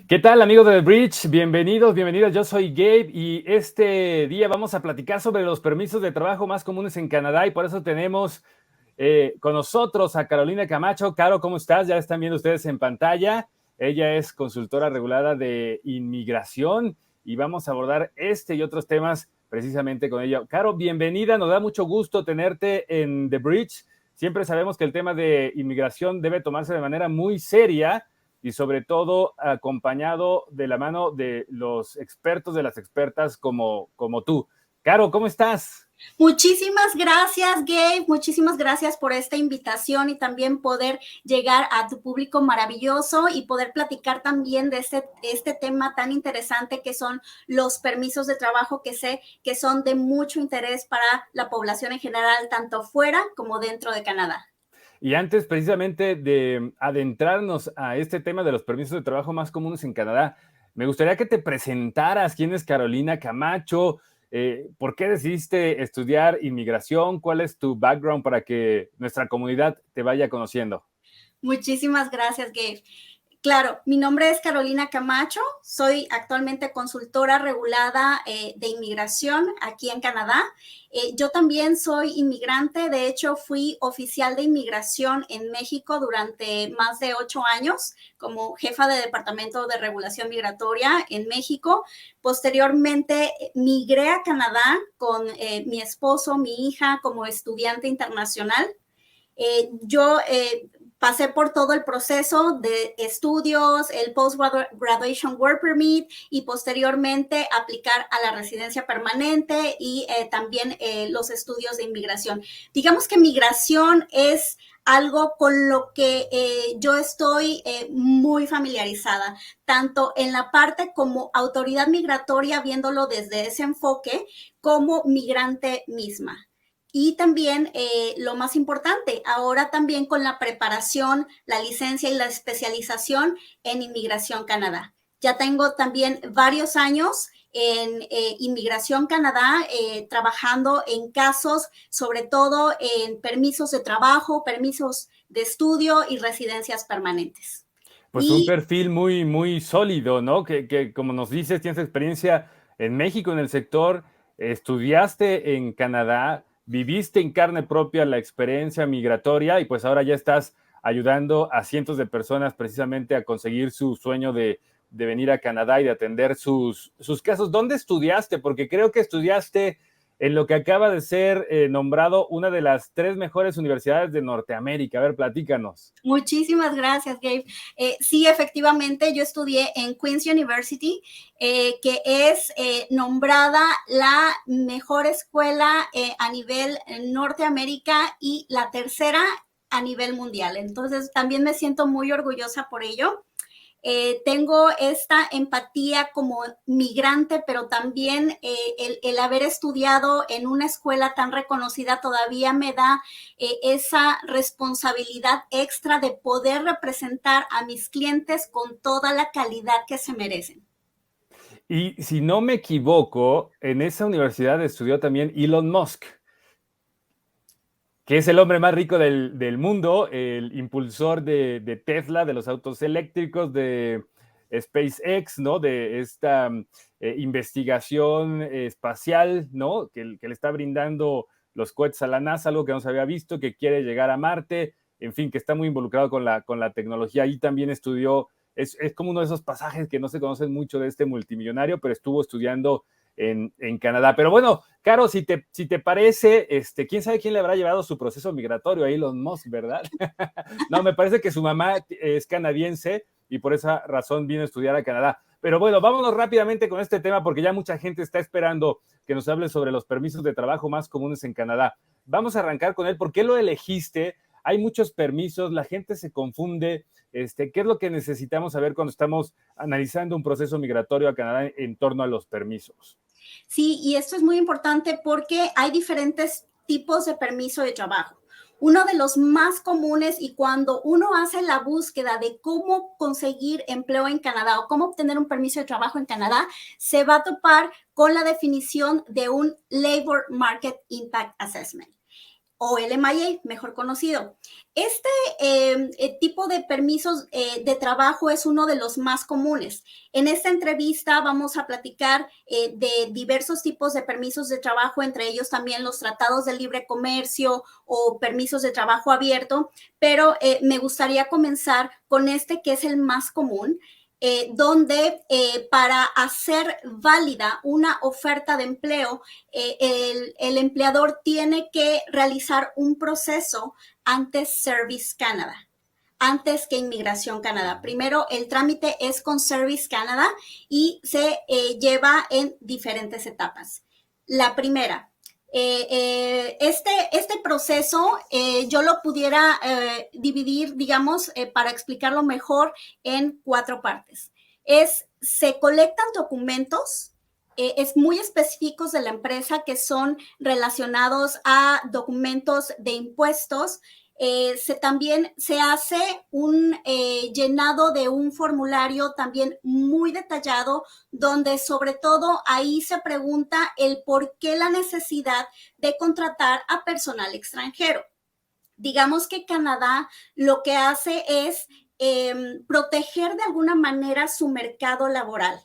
¿Qué tal, amigos de The Bridge? Bienvenidos, bienvenidos. Yo soy Gabe y este día vamos a platicar sobre los permisos de trabajo más comunes en Canadá y por eso tenemos con nosotros a Carolina Camacho. Caro, ¿cómo estás? Ya están viendo ustedes en pantalla. Ella es consultora regulada de inmigración y vamos a abordar este y otros temas precisamente con ella. Caro, bienvenida. Nos da mucho gusto tenerte en The Bridge. Siempre sabemos que el tema de inmigración debe tomarse de manera muy seria y sobre todo acompañado de la mano de los expertos, de las expertas como tú. Caro, ¿cómo estás? Muchísimas gracias, Gabe. Muchísimas gracias por esta invitación y también poder llegar a tu público maravilloso y poder platicar también de este tema tan interesante que son los permisos de trabajo, que sé que son de mucho interés para la población en general, tanto fuera como dentro de Canadá. Y antes precisamente de adentrarnos a este tema de los permisos de trabajo más comunes en Canadá, me gustaría que te presentaras quién es Carolina Camacho, por qué decidiste estudiar inmigración, cuál es tu background para que nuestra comunidad te vaya conociendo. Muchísimas gracias, Gabe. Claro, mi nombre es Carolina Camacho, soy actualmente consultora regulada de inmigración aquí en Canadá. Yo también soy inmigrante, de hecho fui oficial de inmigración en México durante más de 8 años como jefa de Departamento de Regulación Migratoria en México. Posteriormente migré a Canadá con mi esposo, mi hija como estudiante internacional. Yo pasé por todo el proceso de estudios, el Post-Graduation Work Permit y posteriormente aplicar a la residencia permanente y también los estudios de inmigración. Digamos que migración es algo con lo que yo estoy muy familiarizada, tanto en la parte como autoridad migratoria, viéndolo desde ese enfoque, como migrante misma. Y también lo más importante, ahora también con la preparación, la licencia y la especialización en Inmigración Canadá. Ya tengo también varios años en Inmigración Canadá, trabajando en casos, sobre todo en permisos de trabajo, permisos de estudio y residencias permanentes. Pues un Y perfil muy, muy sólido, ¿no? Que como nos dices, tienes experiencia en México en el sector, estudiaste en Canadá, viviste en carne propia la experiencia migratoria y pues ahora ya estás ayudando a cientos de personas precisamente a conseguir su sueño de venir a Canadá y de atender sus casos. ¿Dónde estudiaste? Porque creo que estudiaste en lo que acaba de ser nombrado una de las 3 mejores universidades de Norteamérica. A ver, platícanos. muchísimas gracias, Gabe. Sí, efectivamente, yo estudié en Queen's University, que es nombrada la mejor escuela a nivel Norteamérica y la tercera a nivel mundial. Entonces, también me siento muy orgullosa por ello. Tengo esta empatía como migrante, pero también el haber estudiado en una escuela tan reconocida todavía me da esa responsabilidad extra de poder representar a mis clientes con toda la calidad que se merecen. Y si no me equivoco, en esa universidad estudió también Elon Musk, que es el hombre más rico del mundo, el impulsor de Tesla, de los autos eléctricos, de SpaceX, ¿no? De esta investigación espacial, ¿no? Que le está brindando los cohetes a la NASA, algo que no se había visto, que quiere llegar a Marte, en fin, que está muy involucrado con la tecnología. Ahí también estudió, es como uno de esos pasajes que no se conocen mucho de este multimillonario, pero estuvo estudiando en Canadá. Pero bueno, Caro, si te parece, quién sabe quién le habrá llevado su proceso migratorio a Elon Musk, ¿verdad? No, me parece que su mamá es canadiense y por esa razón vino a estudiar a Canadá. Pero bueno, vámonos rápidamente con este tema porque ya mucha gente está esperando que nos hable sobre los permisos de trabajo más comunes en Canadá. Vamos a arrancar con él. ¿Por qué lo elegiste? Hay muchos permisos, la gente se confunde. ¿Qué es lo que necesitamos saber cuando estamos analizando un proceso migratorio a Canadá en torno a los permisos? Sí, y esto es muy importante porque hay diferentes tipos de permiso de trabajo. Uno de los más comunes y cuando uno hace la búsqueda de cómo conseguir empleo en Canadá o cómo obtener un permiso de trabajo en Canadá, se va a topar con la definición de un Labor Market Impact Assessment. o LMIA, mejor conocido. Este tipo de permisos de trabajo es uno de los más comunes. En esta entrevista vamos a platicar de diversos tipos de permisos de trabajo, entre ellos también los tratados de libre comercio o permisos de trabajo abierto, pero me gustaría comenzar con este que es el más común, donde para hacer válida una oferta de empleo, el empleador tiene que realizar un proceso ante Service Canada, antes que Inmigración Canadá. Primero, el trámite es con Service Canada y se lleva en diferentes etapas. La primera, este proceso yo lo pudiera dividir, digamos, para explicarlo mejor, en 4 partes. Se colectan documentos es muy específicos de la empresa que son relacionados a documentos de impuestos. También se hace un llenado de un formulario también muy detallado, donde sobre todo ahí se pregunta el por qué la necesidad de contratar a personal extranjero. Digamos que Canadá lo que hace es proteger de alguna manera su mercado laboral,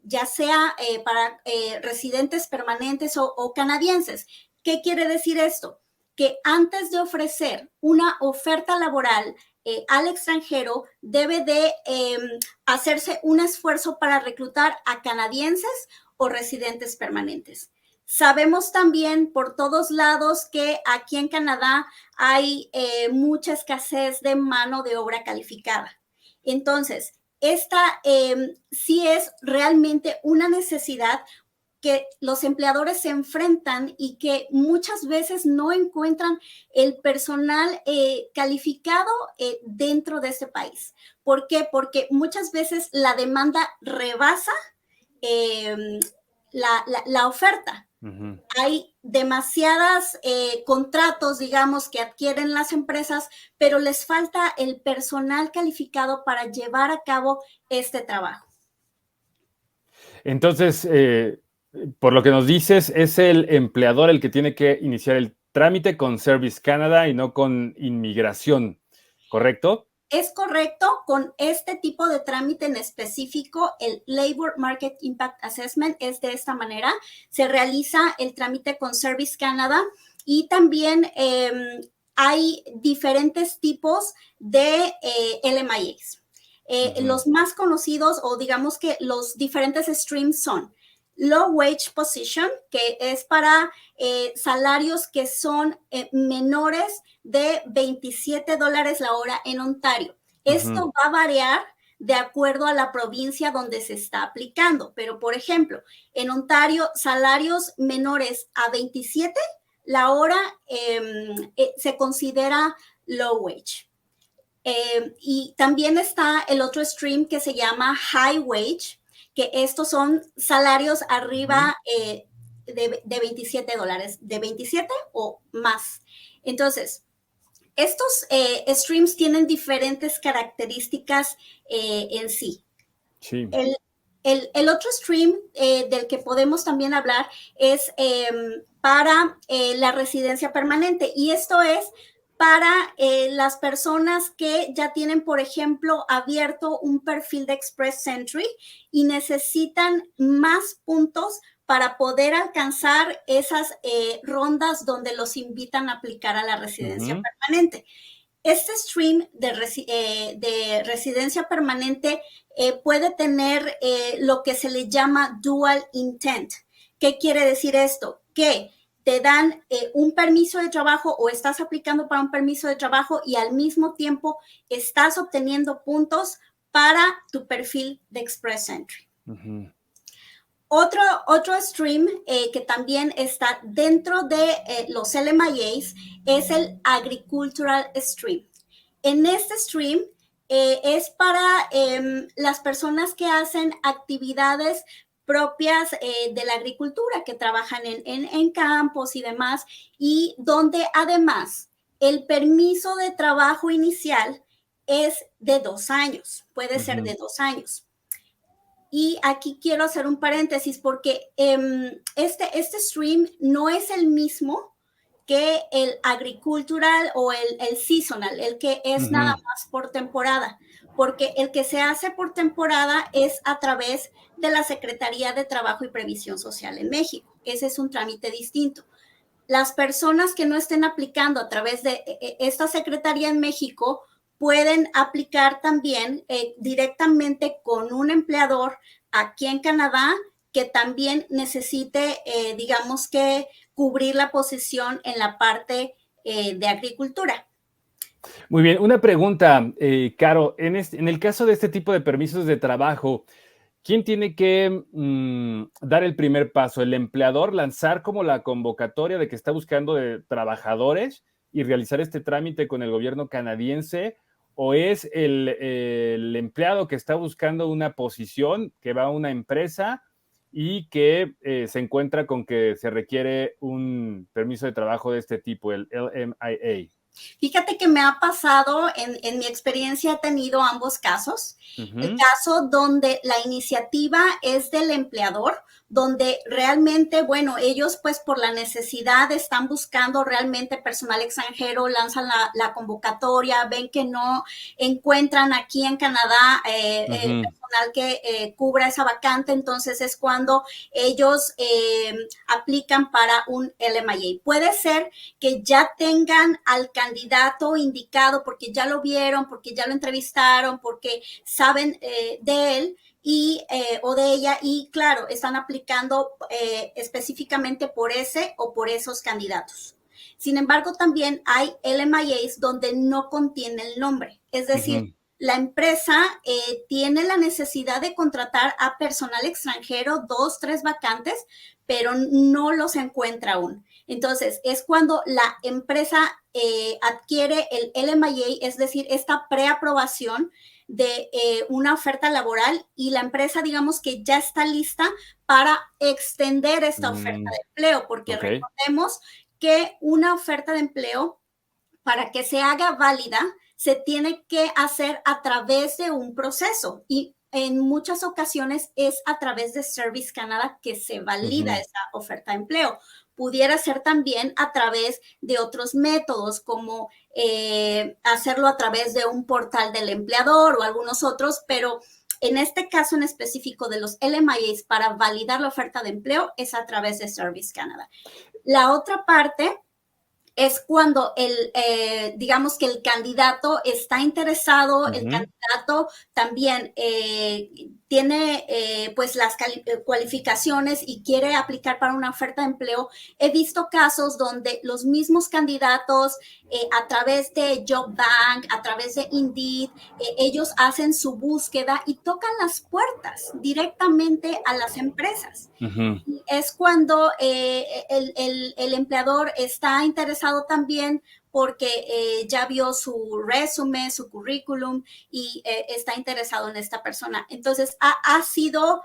ya sea para residentes permanentes o canadienses. ¿Qué quiere decir esto? Que antes de ofrecer una oferta laboral al extranjero, debe de hacerse un esfuerzo para reclutar a canadienses o residentes permanentes. Sabemos también por todos lados que aquí en Canadá hay mucha escasez de mano de obra calificada. Entonces, esta sí es realmente una necesidad que los empleadores se enfrentan y que muchas veces no encuentran el personal calificado dentro de este país. ¿Por qué? Porque muchas veces la demanda rebasa la oferta. Uh-huh. Hay demasiadas contratos, digamos, que adquieren las empresas, pero les falta el personal calificado para llevar a cabo este trabajo. Entonces, por lo que nos dices, es el empleador el que tiene que iniciar el trámite con Service Canada y no con Inmigración, ¿correcto? Es correcto. Con este tipo de trámite en específico, el Labor Market Impact Assessment es de esta manera. Se realiza el trámite con Service Canada y también hay diferentes tipos de LMIAs. Los más conocidos, o digamos que los diferentes streams, son Low Wage Position, que es para salarios que son menores de $27 la hora en Ontario. Esto va a variar de acuerdo a la provincia donde se está aplicando, pero por ejemplo, en Ontario, salarios menores a 27 la hora se considera low wage. Y también está el otro stream que se llama high wage, que estos son salarios arriba de $27, de 27 o más. Entonces, estos streams tienen diferentes características en sí. Sí. El otro stream del que podemos también hablar es para la residencia permanente, y esto es para las personas que ya tienen, por ejemplo, abierto un perfil de Express Entry y necesitan más puntos para poder alcanzar esas rondas donde los invitan a aplicar a la residencia permanente. Este stream de residencia permanente puede tener lo que se le llama dual intent. ¿Qué quiere decir esto? Que te dan un permiso de trabajo o estás aplicando para un permiso de trabajo y al mismo tiempo estás obteniendo puntos para tu perfil de Express Entry. Otro stream que también está dentro de los LMIAs es el Agricultural Stream. En este stream es para las personas que hacen actividades propias de la agricultura, que trabajan en campos y demás, y donde además el permiso de trabajo inicial es de 2 años, puede ser de 2 años. Y aquí quiero hacer un paréntesis porque este stream no es el mismo que el agricultural o el seasonal, el que es nada más por temporada, porque el que se hace por temporada es a través de la Secretaría de Trabajo y Previsión Social en México. Ese es un trámite distinto. Las personas que no estén aplicando a través de esta secretaría en México pueden aplicar también directamente con un empleador aquí en Canadá que también necesite, digamos que, cubrir la posición en la parte de agricultura. Muy bien, una pregunta, Caro, en el caso de este tipo de permisos de trabajo, ¿quién tiene que dar el primer paso? ¿El empleador lanzar como la convocatoria de que está buscando de trabajadores y realizar este trámite con el gobierno canadiense? ¿O es el empleado que está buscando una posición, que va a una empresa y que se encuentra con que se requiere un permiso de trabajo de este tipo, el LMIA? Fíjate que me ha pasado, en mi experiencia he tenido ambos casos. El caso donde la iniciativa es del empleador, donde realmente, bueno, ellos pues por la necesidad están buscando realmente personal extranjero, lanzan la convocatoria, ven que no encuentran aquí en Canadá personal que cubra esa vacante, entonces es cuando ellos aplican para un LMIA. Puede ser que ya tengan al candidato indicado porque ya lo vieron, porque ya lo entrevistaron, porque saben de él o de ella y claro, están aplicando específicamente por ese o por esos candidatos. Sin embargo, también hay LMIAs donde no contiene el nombre, es decir, la empresa tiene la necesidad de contratar a personal extranjero, 2, 3 vacantes, pero no los encuentra aún. Entonces, es cuando la empresa adquiere el LMIA, es decir, esta preaprobación de una oferta laboral y la empresa, digamos que ya está lista para extender esta oferta de empleo, porque recordemos que una oferta de empleo, para que se haga válida, se tiene que hacer a través de un proceso y en muchas ocasiones es a través de Service Canada que se valida esa oferta de empleo. Pudiera ser también a través de otros métodos, como hacerlo a través de un portal del empleador o algunos otros, pero en este caso en específico de los LMIAs para validar la oferta de empleo es a través de Service Canada. La otra parte es cuando digamos que el candidato está interesado, el candidato también tiene pues las cualificaciones y quiere aplicar para una oferta de empleo. He visto casos donde los mismos candidatos a través de JobBank, a través de Indeed, ellos hacen su búsqueda y tocan las puertas directamente a las empresas. Y es cuando el empleador está interesado también porque ya vio su resumen, su currículum y está interesado en esta persona. Entonces, ha sido,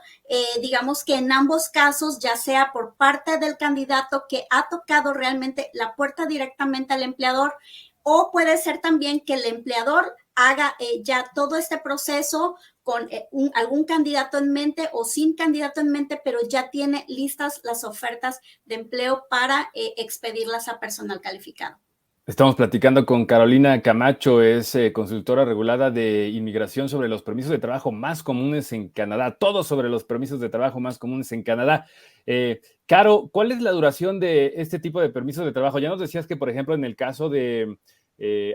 digamos que en ambos casos, ya sea por parte del candidato que ha tocado realmente la puerta directamente al empleador, o puede ser también que el empleador haga ya todo este proceso con algún candidato en mente o sin candidato en mente, pero ya tiene listas las ofertas de empleo para expedirlas a personal calificado. Estamos platicando con Carolina Camacho, es consultora regulada de inmigración sobre los permisos de trabajo más comunes en Canadá, todo sobre los permisos de trabajo más comunes en Canadá. Caro, ¿cuál es la duración de este tipo de permisos de trabajo? Ya nos decías que, por ejemplo, en el caso de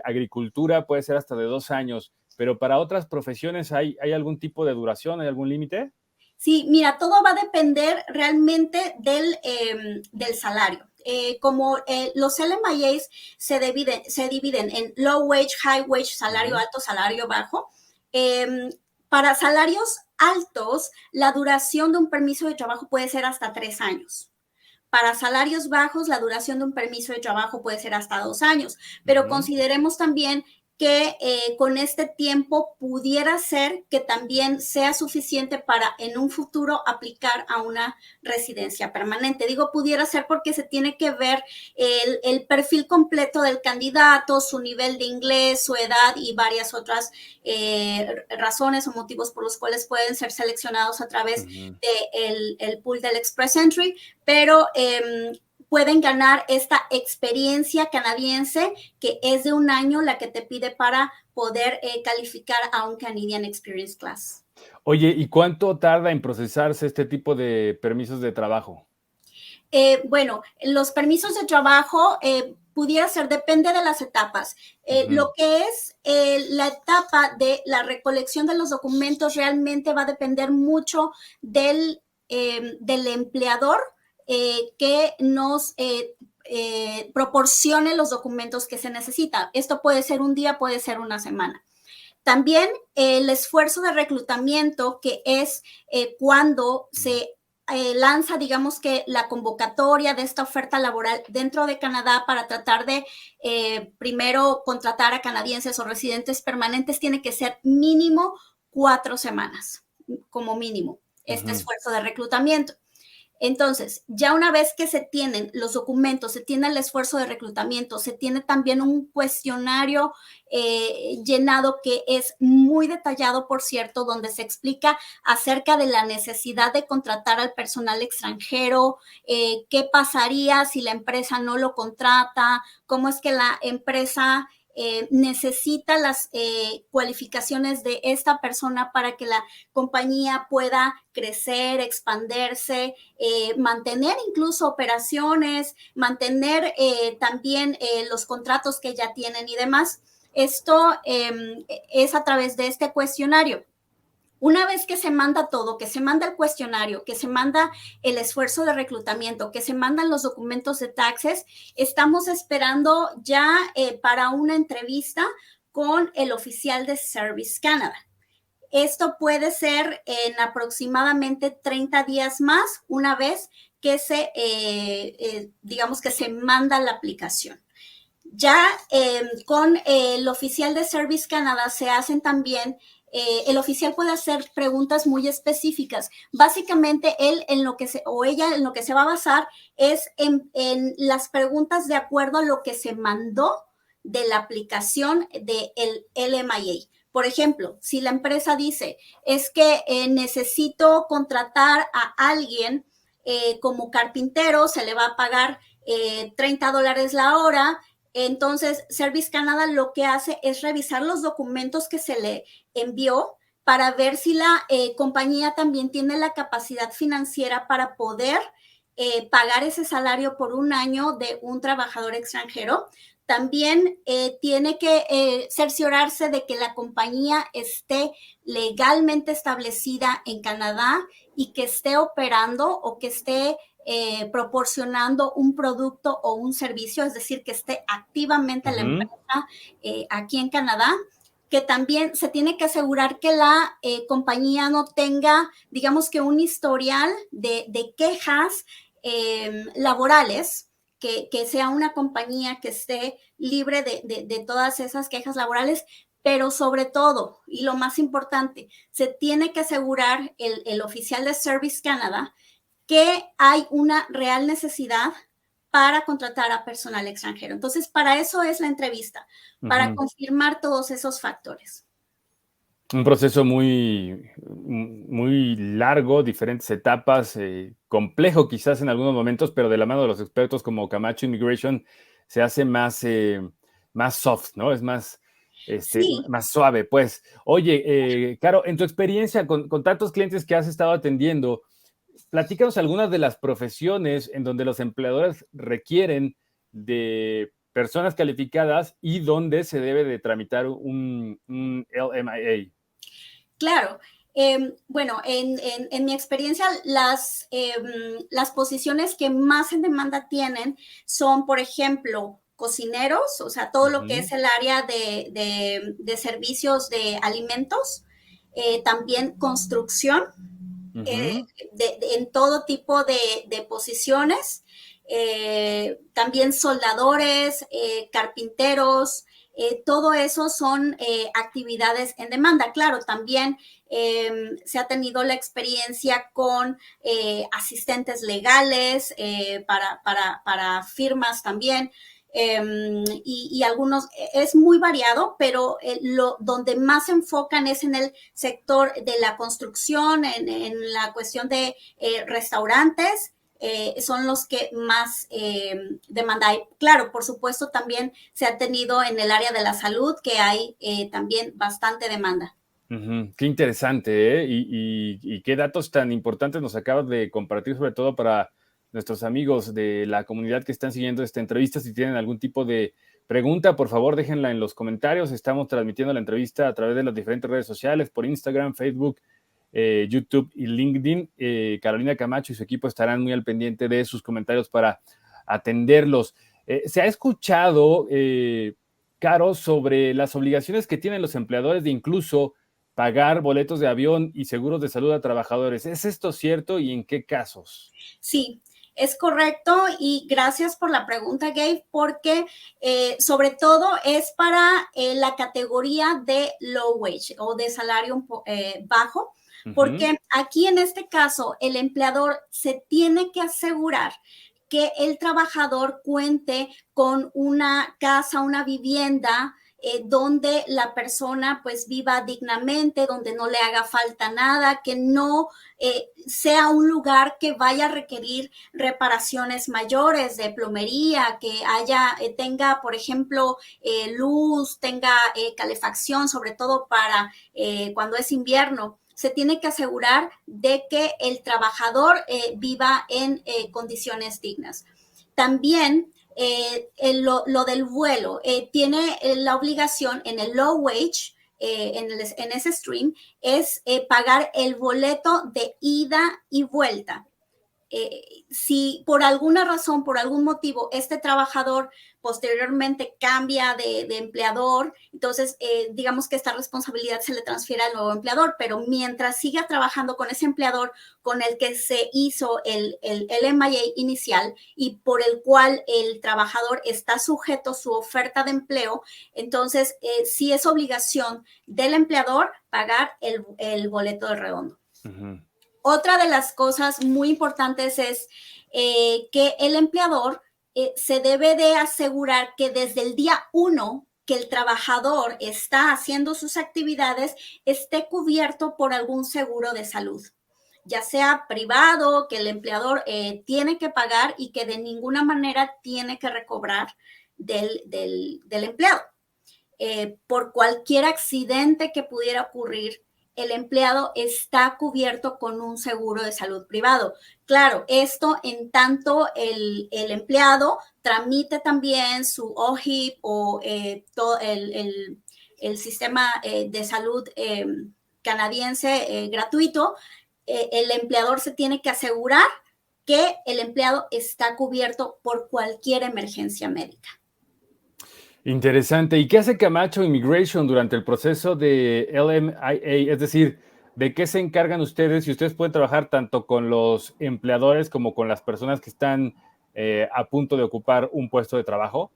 agricultura puede ser hasta de 2 años, pero para otras profesiones ¿hay algún tipo de duración, hay algún límite? Sí, mira, todo va a depender realmente del salario. Como los LMIAs se dividen en low wage, high wage, salario alto, salario bajo. Para salarios altos, la duración de un permiso de trabajo puede ser hasta 3 años. Para salarios bajos, la duración de un permiso de trabajo puede ser hasta 2 años, pero consideremos también que con este tiempo pudiera ser que también sea suficiente para en un futuro aplicar a una residencia permanente. Digo pudiera ser porque se tiene que ver el perfil completo del candidato, su nivel de inglés, su edad y varias otras razones o motivos por los cuales pueden ser seleccionados a través del pool del Express Entry, pero pueden ganar esta experiencia canadiense que es de un año la que te pide para poder calificar a un Canadian Experience Class. Oye, ¿y cuánto tarda en procesarse este tipo de permisos de trabajo? Bueno, los permisos de trabajo pudiera ser, depende de las etapas. Lo que es la etapa de la recolección de los documentos realmente va a depender mucho del empleador que nos proporcione los documentos que se necesitan. Esto puede ser un día, puede ser una semana. También el esfuerzo de reclutamiento, que es cuando se lanza, digamos que la convocatoria de esta oferta laboral dentro de Canadá para tratar de primero contratar a canadienses o residentes permanentes, tiene que ser mínimo 4 semanas, como mínimo, este esfuerzo de reclutamiento. Entonces, ya una vez que se tienen los documentos, se tiene el esfuerzo de reclutamiento, se tiene también un cuestionario llenado que es muy detallado, por cierto, donde se explica acerca de la necesidad de contratar al personal extranjero, qué pasaría si la empresa no lo contrata, cómo es que la empresa necesita las cualificaciones de esta persona para que la compañía pueda crecer, expandirse, mantener incluso operaciones, mantener también los contratos que ya tienen y demás. Esto es a través de este cuestionario. Una vez que se manda todo, que se manda el cuestionario, que se manda el esfuerzo de reclutamiento, que se mandan los documentos de taxes, estamos esperando ya para una entrevista con el oficial de Service Canada. Esto puede ser en aproximadamente 30 días más, una vez que digamos que se manda la aplicación. Ya con el oficial de Service Canada se hacen también, el oficial puede hacer preguntas muy específicas. Básicamente, él en lo que o ella en lo que se va a basar es en las preguntas de acuerdo a lo que se mandó de la aplicación del LMIA. Por ejemplo, si la empresa dice, es que necesito contratar a alguien como carpintero, se le va a pagar $30 la hora. Entonces, Service Canada lo que hace es revisar los documentos que se le envió para ver si la compañía también tiene la capacidad financiera para poder pagar ese salario por un año de un trabajador extranjero. También tiene que cerciorarse de que la compañía esté legalmente establecida en Canadá y que esté operando o que esté proporcionando un producto o un servicio, es decir, que esté activamente la empresa aquí en Canadá, que también se tiene que asegurar que la compañía no tenga, digamos que un historial de quejas laborales, que sea una compañía que esté libre de todas esas quejas laborales, pero sobre todo, y lo más importante, se tiene que asegurar el oficial de Service Canada que hay una real necesidad para contratar a personal extranjero. Entonces, para eso es la entrevista, para confirmar todos esos factores. Un proceso muy, muy largo, diferentes etapas, complejo quizás en algunos momentos, pero de la mano de los expertos como Camacho Immigration se hace más, más soft, ¿no? Es más, Sí. más suave, pues. Oye, Caro, en tu experiencia con tantos clientes que has estado atendiendo, platícanos algunas de las profesiones en donde los empleadores requieren de personas calificadas y donde se debe de tramitar un LMIA. Claro. Bueno, en mi experiencia, las posiciones que más en demanda tienen son, por ejemplo, cocineros, o sea, todo lo que es el área de servicios de alimentos, también construcción, en todo tipo de posiciones, también soldadores, carpinteros, todo eso son actividades en demanda. Claro, también se ha tenido la experiencia con asistentes legales para firmas también. Y algunos, es muy variado, pero donde más se enfocan es en el sector de la construcción, en la cuestión de restaurantes, son los que más demanda hay. Claro, por supuesto, también se ha tenido en el área de la salud que hay también bastante demanda. Qué interesante, ¿eh? Y qué datos tan importantes nos acabas de compartir, sobre todo para nuestros amigos de la comunidad que están siguiendo esta entrevista. Si tienen algún tipo de pregunta, por favor, déjenla en los comentarios. Estamos transmitiendo la entrevista a través de las diferentes redes sociales, por Instagram, Facebook, YouTube y LinkedIn. Carolina Camacho y su equipo estarán muy al pendiente de sus comentarios para atenderlos. Se ha escuchado, Caro, sobre las obligaciones que tienen los empleadores de incluso pagar boletos de avión y seguros de salud a trabajadores. ¿Es esto cierto y en qué casos? Sí, es correcto y gracias por la pregunta, Gabe, porque sobre todo es para la categoría de low wage o de salario bajo, porque aquí en este caso el empleador se tiene que asegurar que el trabajador cuente con una casa, una vivienda, donde la persona pues viva dignamente, donde no le haga falta nada, que no sea un lugar que vaya a requerir reparaciones mayores de plomería, que tenga, por ejemplo, luz, tenga calefacción, sobre todo para cuando es invierno. Se tiene que asegurar de que el trabajador viva en condiciones dignas. También lo del vuelo, tiene la obligación en el low wage, en ese stream, es pagar el boleto de ida y vuelta. Si por alguna razón, por algún motivo, este trabajador posteriormente cambia de empleador, entonces digamos que esta responsabilidad se le transfiere al nuevo empleador, pero mientras siga trabajando con ese empleador con el que se hizo el MIA inicial y por el cual el trabajador está sujeto a su oferta de empleo, entonces sí es obligación del empleador pagar el boleto de redondo. Otra de las cosas muy importantes es que el empleador se debe de asegurar que desde el día 1 que el trabajador está haciendo sus actividades esté cubierto por algún seguro de salud, ya sea privado, que el empleador tiene que pagar y que de ninguna manera tiene que recobrar del empleado. Por cualquier accidente que pudiera ocurrir, el empleado está cubierto con un seguro de salud privado. Claro, esto en tanto el empleado tramite también su OHIP o todo el sistema de salud canadiense gratuito, el empleador se tiene que asegurar que el empleado está cubierto por cualquier emergencia médica. Interesante. ¿Y qué hace Camacho Immigration durante el proceso de LMIA? Es decir, ¿de qué se encargan ustedes? Y ustedes pueden trabajar tanto con los empleadores como con las personas que están a punto de ocupar un puesto de trabajo.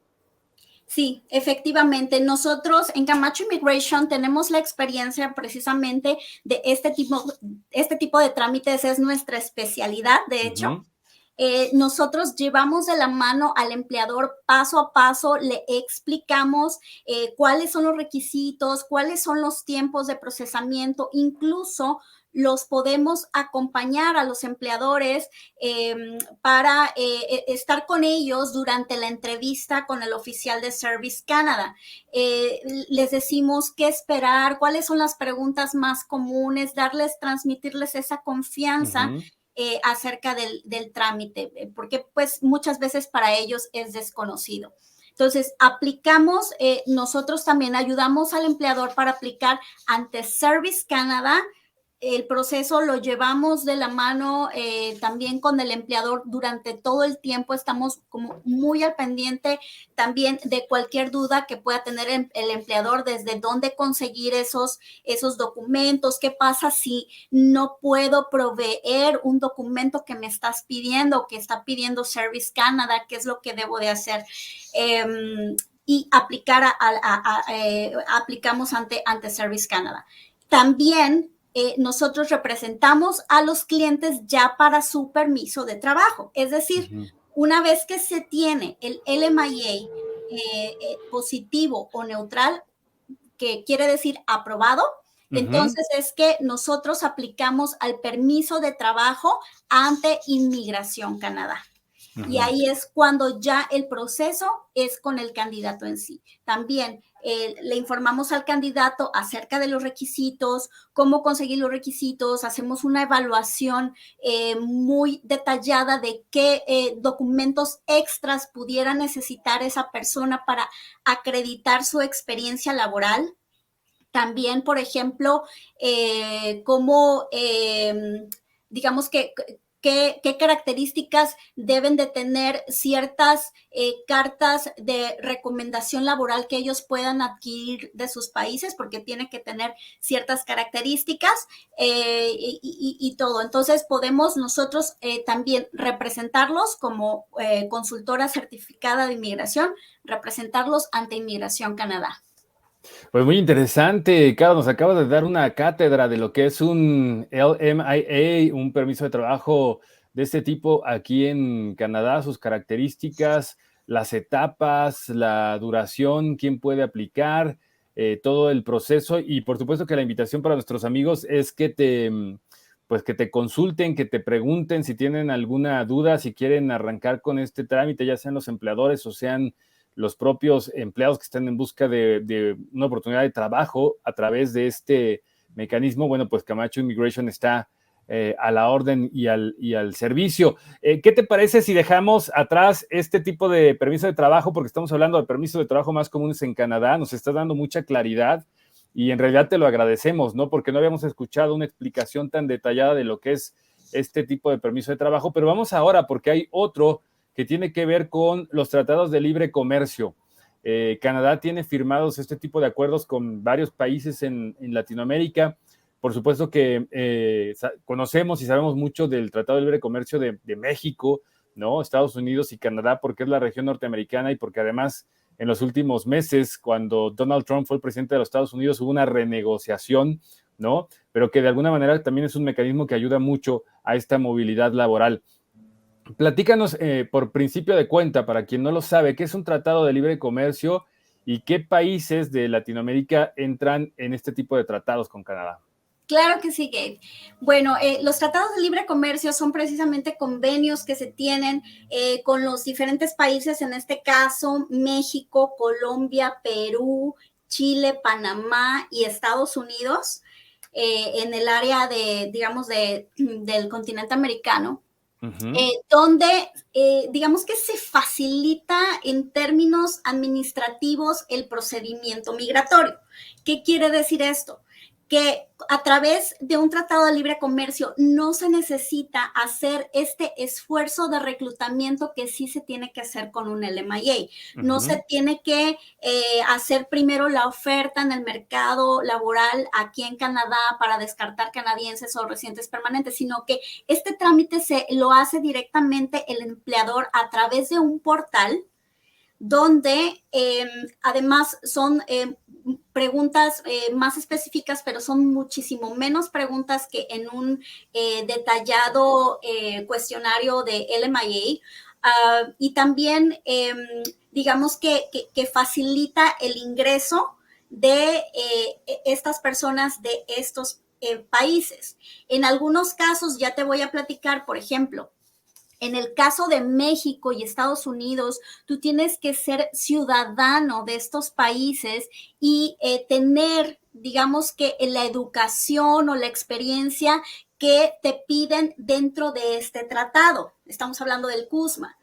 Sí, efectivamente. Nosotros en Camacho Immigration tenemos la experiencia precisamente de este tipo de trámites, es nuestra especialidad, de hecho. Nosotros llevamos de la mano al empleador paso a paso, le explicamos cuáles son los requisitos, cuáles son los tiempos de procesamiento, incluso los podemos acompañar a los empleadores para estar con ellos durante la entrevista con el oficial de Service Canada. Les decimos qué esperar, cuáles son las preguntas más comunes, transmitirles esa confianza acerca del trámite, porque pues muchas veces para ellos es desconocido. Entonces, aplicamos, nosotros también ayudamos al empleador para aplicar ante Service Canada. El proceso lo llevamos de la mano también con el empleador durante todo el tiempo. Estamos como muy al pendiente también de cualquier duda que pueda tener el empleador, desde dónde conseguir esos documentos, qué pasa si no puedo proveer un documento que me estás pidiendo, que está pidiendo Service Canada, qué es lo que debo de hacer. Y aplicamos ante Service Canada. También nosotros representamos a los clientes ya para su permiso de trabajo. Es decir, una vez que se tiene el LMIA positivo o neutral, que quiere decir aprobado, Ujú, Entonces es que nosotros aplicamos al permiso de trabajo ante Inmigración Canadá. Y ujú. ahí es cuando ya el proceso es con el candidato en sí. También le informamos al candidato acerca de los requisitos, cómo conseguir los requisitos, hacemos una evaluación muy detallada de qué documentos extras pudiera necesitar esa persona para acreditar su experiencia laboral. También, por ejemplo, cómo, digamos que, qué características deben de tener ciertas cartas de recomendación laboral que ellos puedan adquirir de sus países, porque tiene que tener ciertas características y todo. Entonces, podemos nosotros también representarlos como consultora certificada de inmigración, representarlos ante Inmigración Canadá. Pues muy interesante, Carlos, nos acabas de dar una cátedra de lo que es un LMIA, un permiso de trabajo de este tipo aquí en Canadá, sus características, las etapas, la duración, quién puede aplicar, todo el proceso y por supuesto que la invitación para nuestros amigos es que pues que te consulten, que te pregunten si tienen alguna duda, si quieren arrancar con este trámite, ya sean los empleadores o sean los propios empleados que están en busca de una oportunidad de trabajo a través de este mecanismo. Bueno, pues Camacho Immigration está a la orden y al servicio. ¿Qué te parece si dejamos atrás este tipo de permiso de trabajo? Porque estamos hablando de permisos de trabajo más comunes en Canadá, nos está dando mucha claridad y en realidad te lo agradecemos, ¿no? Porque no habíamos escuchado una explicación tan detallada de lo que es este tipo de permiso de trabajo, pero vamos ahora porque hay otro que tiene que ver con los tratados de libre comercio. Canadá tiene firmados este tipo de acuerdos con varios países en Latinoamérica. Por supuesto que conocemos y sabemos mucho del Tratado de Libre Comercio de México, ¿no? Estados Unidos y Canadá, porque es la región norteamericana y porque además en los últimos meses, cuando Donald Trump fue el presidente de los Estados Unidos, hubo una renegociación, ¿no? Pero que de alguna manera también es un mecanismo que ayuda mucho a esta movilidad laboral. Platícanos por principio de cuenta, para quien no lo sabe, qué es un tratado de libre comercio y qué países de Latinoamérica entran en este tipo de tratados con Canadá. Claro que sí, Gabe. Bueno, los tratados de libre comercio son precisamente convenios que se tienen con los diferentes países, en este caso México, Colombia, Perú, Chile, Panamá y Estados Unidos, en el área de, digamos, del continente americano. Uh -huh. Donde digamos que se facilita en términos administrativos el procedimiento migratorio. ¿Qué quiere decir esto? Que a través de un tratado de libre comercio no se necesita hacer este esfuerzo de reclutamiento que sí se tiene que hacer con un LMIA. Uh No -huh. se tiene que hacer primero la oferta en el mercado laboral aquí en Canadá para descartar canadienses o residentes permanentes, sino que este trámite se lo hace directamente el empleador a través de un portal donde además son preguntas más específicas, pero son muchísimo menos preguntas que en un detallado cuestionario de LMIA. Y también, digamos que facilita el ingreso de estas personas de estos países. En algunos casos, ya te voy a platicar, por ejemplo, en el caso de México y Estados Unidos, tú tienes que ser ciudadano de estos países y tener, digamos que la educación o la experiencia que te piden dentro de este tratado. Estamos hablando del CUSMA,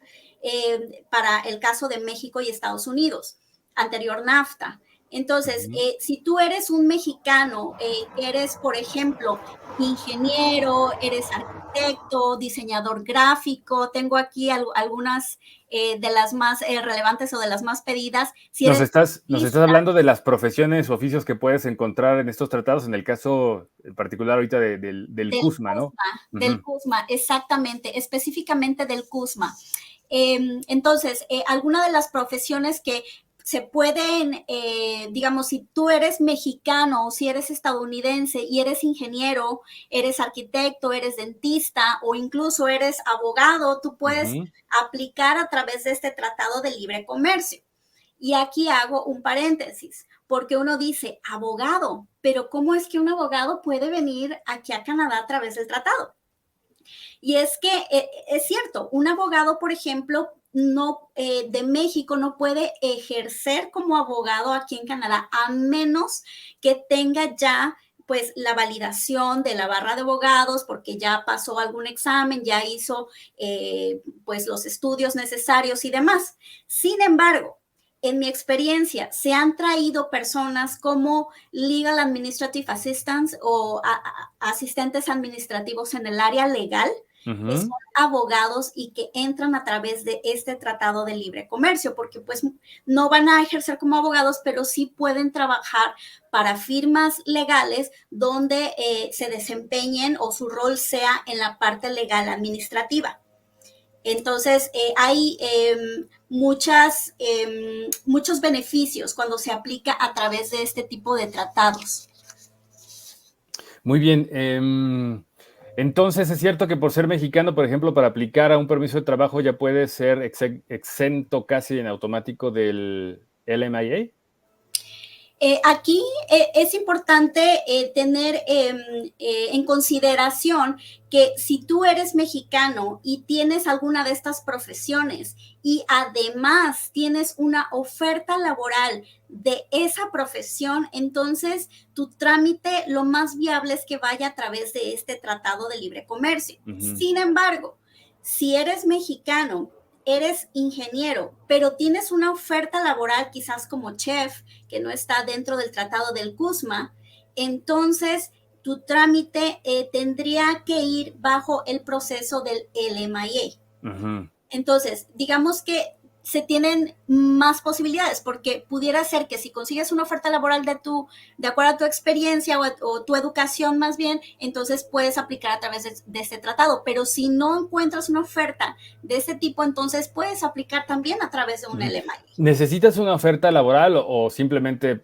para el caso de México y Estados Unidos, anterior NAFTA. Uh Entonces, -huh. si tú eres un mexicano, eres, por ejemplo, ingeniero, eres arquitecto, diseñador gráfico, tengo aquí algunas de las más relevantes o de las más pedidas. Si eres Nos estás hablando de las profesiones o oficios que puedes encontrar en estos tratados, en el caso en particular ahorita del CUSMA, ¿no? Uh Del -huh. CUSMA, exactamente, específicamente del CUSMA. Entonces, alguna de las profesiones que se pueden, digamos, si tú eres mexicano o si eres estadounidense y eres ingeniero, eres arquitecto, eres dentista o incluso eres abogado, tú Uh puedes -huh. aplicar a través de este tratado de libre comercio. Y aquí hago un paréntesis, porque uno dice, abogado, pero ¿cómo es que un abogado puede venir aquí a Canadá a través del tratado? Y es que es cierto, un abogado, por ejemplo, no, de México no puede ejercer como abogado aquí en Canadá a menos que tenga ya pues la validación de la barra de abogados porque ya pasó algún examen, ya hizo pues los estudios necesarios y demás. Sin embargo, en mi experiencia, se han traído personas como Legal Administrative Assistants o asistentes administrativos en el área legal, que son abogados y que entran a través de este tratado de libre comercio, porque pues no van a ejercer como abogados, pero sí pueden trabajar para firmas legales donde se desempeñen o su rol sea en la parte legal administrativa. Entonces, hay muchos beneficios cuando se aplica a través de este tipo de tratados. Muy bien. Entonces, ¿es cierto que por ser mexicano, por ejemplo, para aplicar a un permiso de trabajo ya puede ser exento casi en automático del LMIA? Aquí es importante tener en consideración que si tú eres mexicano y tienes alguna de estas profesiones y además tienes una oferta laboral de esa profesión, entonces tu trámite lo más viable es que vaya a través de este tratado de libre comercio. Sin embargo, si eres mexicano, eres ingeniero, pero tienes una oferta laboral quizás como chef que no está dentro del tratado del CUSMA, entonces tu trámite tendría que ir bajo el proceso del LMIA. Entonces, digamos que se tienen más posibilidades, porque pudiera ser que si consigues una oferta laboral de acuerdo a tu experiencia o tu educación más bien, entonces puedes aplicar a través de este tratado, pero si no encuentras una oferta de este tipo, entonces puedes aplicar también a través de un LMI. ¿Necesitas una oferta laboral o simplemente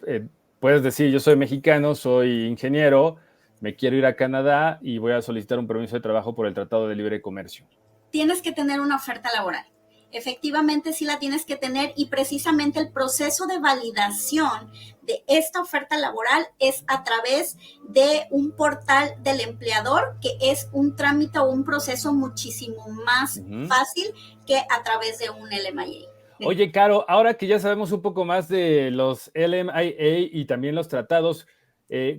puedes decir, yo soy mexicano, soy ingeniero, me quiero ir a Canadá y voy a solicitar un permiso de trabajo por el Tratado de Libre Comercio? Tienes que tener una oferta laboral. Efectivamente sí la tienes que tener y precisamente el proceso de validación de esta oferta laboral es a través de un portal del empleador, que es un trámite o un proceso muchísimo más fácil que a través de un LMIA. Oye, Caro, ahora que ya sabemos un poco más de los LMIA y también los tratados,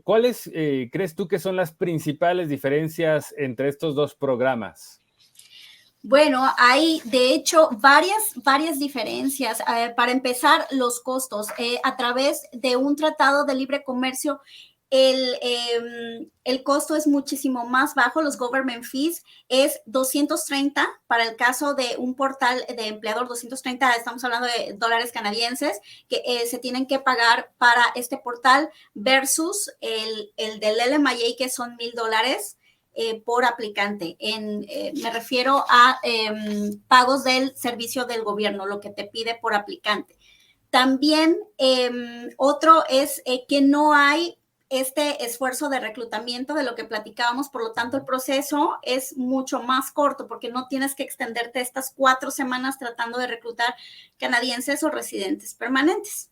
¿cuáles crees tú que son las principales diferencias entre estos dos programas? Bueno, hay de hecho varias diferencias. Para empezar, los costos. A través de un tratado de libre comercio, el costo es muchísimo más bajo. Los government fees es 230 para el caso de un portal de empleador, 230, estamos hablando de dólares canadienses, que se tienen que pagar para este portal versus el del LMIA, que son $1,000. Por aplicante. Me refiero a pagos del servicio del gobierno, lo que te pide por aplicante. También otro es que no hay este esfuerzo de reclutamiento de lo que platicábamos, por lo tanto el proceso es mucho más corto porque no tienes que extenderte estas 4 semanas tratando de reclutar canadienses o residentes permanentes.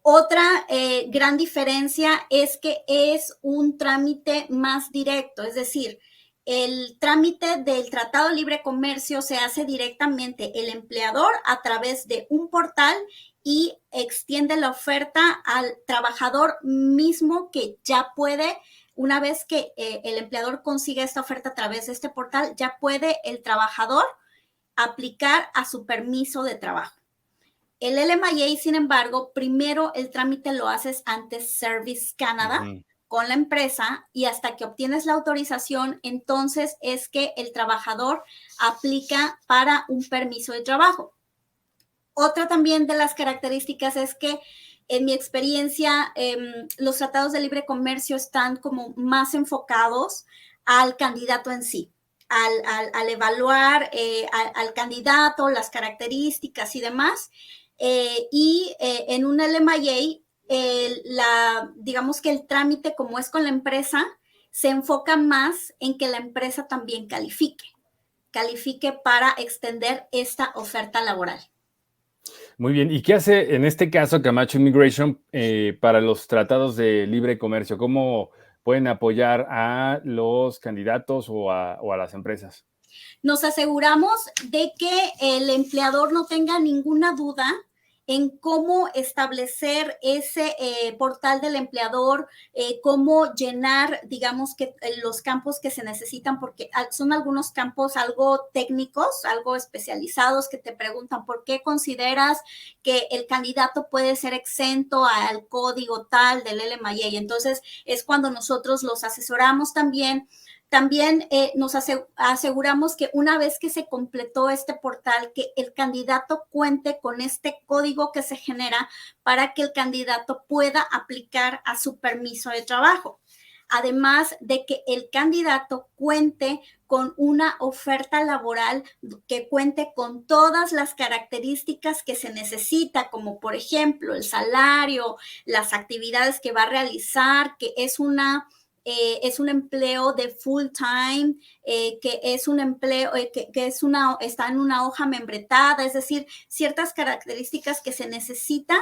Otra gran diferencia es que es un trámite más directo, es decir, el trámite del Tratado de Libre Comercio se hace directamente el empleador a través de un portal y extiende la oferta al trabajador mismo que ya puede, una vez que el empleador consiga esta oferta a través de este portal, ya puede el trabajador aplicar a su permiso de trabajo. El LMIA, sin embargo, primero el trámite lo haces ante Service Canada con la empresa y hasta que obtienes la autorización, entonces es que el trabajador aplica para un permiso de trabajo. Otra también de las características es que en mi experiencia los tratados de libre comercio están como más enfocados al candidato en sí. Al evaluar al candidato, las características y demás. En un LMIA, digamos que el trámite, como es con la empresa, se enfoca más en que la empresa también califique para extender esta oferta laboral. Muy bien. ¿Y qué hace en este caso Camacho Immigration para los tratados de libre comercio? ¿Cómo pueden apoyar a los candidatos o a las empresas? Nos aseguramos de que el empleador no tenga ninguna duda en cómo establecer ese portal del empleador, cómo llenar, digamos, que los campos que se necesitan, porque son algunos campos algo técnicos, algo especializados, que te preguntan por qué consideras que el candidato puede ser exento al código tal del LMIA. Entonces, es cuando nosotros los asesoramos también. También nos aseguramos que una vez que se completó este portal, que el candidato cuente con este código que se genera para que el candidato pueda aplicar a su permiso de trabajo. Además de que el candidato cuente con una oferta laboral que cuente con todas las características que se necesita, como por ejemplo el salario, las actividades que va a realizar, que es un empleo de full time, que es un empleo, que es está en una hoja membretada, es decir, ciertas características que se necesita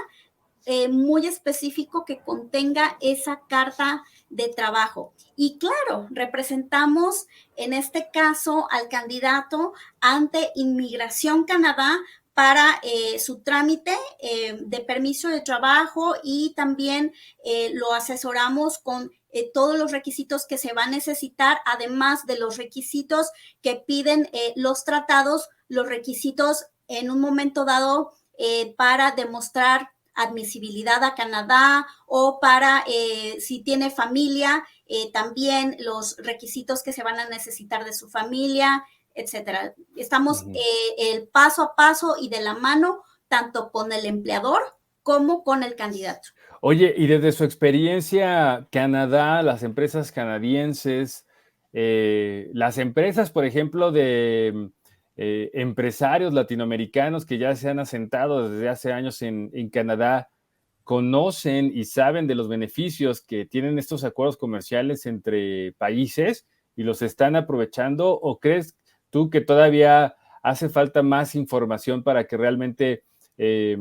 muy específico que contenga esa carta de trabajo. Y claro, representamos en este caso al candidato ante Inmigración Canadá para su trámite de permiso de trabajo, y también lo asesoramos con todos los requisitos que se va a necesitar, además de los requisitos que piden los tratados, los requisitos en un momento dado para demostrar admisibilidad a Canadá, o para si tiene familia, también los requisitos que se van a necesitar de su familia, etcétera. Estamos el paso a paso y de la mano, tanto con el empleador como con el candidato. Oye, y desde su experiencia, Canadá, las empresas canadienses, las empresas, por ejemplo, de empresarios latinoamericanos que ya se han asentado desde hace años en Canadá, ¿conocen y saben de los beneficios que tienen estos acuerdos comerciales entre países y los están aprovechando? ¿O crees tú que todavía hace falta más información para que realmente eh,